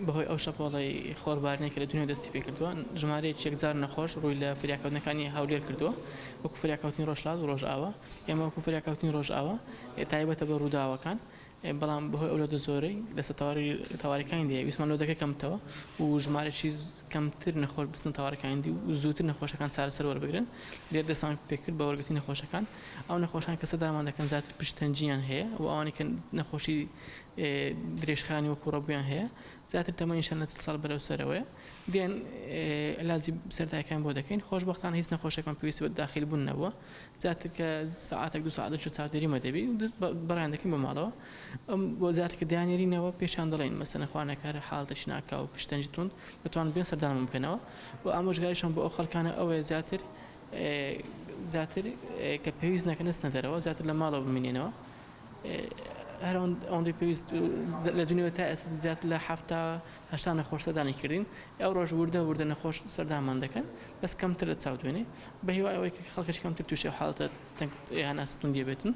بەهۆی ئەو شەپۆڵی خۆربارنێک کە لە دنیا دەستی پێ کردووە ژمارەیەکی یەکجار نەخۆش ڕووی لە فریاکەوتنەکانی هاولێر کردووە وەکو فریاکەوتنی ڕۆژهەڵات و ڕۆژئاوا ئێمە وەکو فریاکەوتنی ڕۆژئاوا تایبەتە بە ڕووداوەکان بەڵام بەهۆی ئەو لۆدە زۆرەی لەسەر تاوارەکانی دی ویسمان لۆدەکە کەمتەوە و ژمارەی کەمتر نەخۆش بستن تاوارەکانی دی و زووتر نەخۆشەکان چارەسەر وەربگرن لێر دەستان پێکرد بە وەرگرتنی نەخۆشەکان ئەو نەخۆشان کە سەدامان دەکەن زیاتر پشتەنجیان هەیە و ئەوانی کە نەخۆشی درێژخانی وەکو ڕەبوویان هەیە زیاتر تەمەنیشان لە 40 ساڵ بەرەوسەرەوەیە دێن علاجی سەرەتاییەکان بۆ دەکەین خۆشبەختانە هیچ نەخۆشەکان پێویستی بە داخل بوون نەبووە زیاتر کە ساعاتێک 2 ساعت چاودێریمە دەبی بەڕیان دەکەین بە ماڵەوە بۆ زیاتر کە دانیێرینەوە پێشان دەڵێن مەسەلەن خواردنەکارە حاڵەتەشی ناکا و پشتەنجی توند دەتوانن بێن سەردانم بکەنەوە و ئامۆژگاریشان بۆ ئەو خەڵکانە ئەوەیە زیاتر کە پێویست نەکەن نستنە دەرەوە زیاتر لە ماڵەوە بمێنێنەوە هەر ئەوەندەی پێویست لە دنیاوە تا ئێستا زیاتر لە 70-80 نەخۆش سەردانی کردین ئەو ڕۆژ وردە نەخۆش سەردانمان دەکەن بەس کەمتر لە چاودێنێ بە هیوای ئەوەی کە خەڵکەش کەمتر تووشی حاڵەتە یان ئاستوندیە بێتن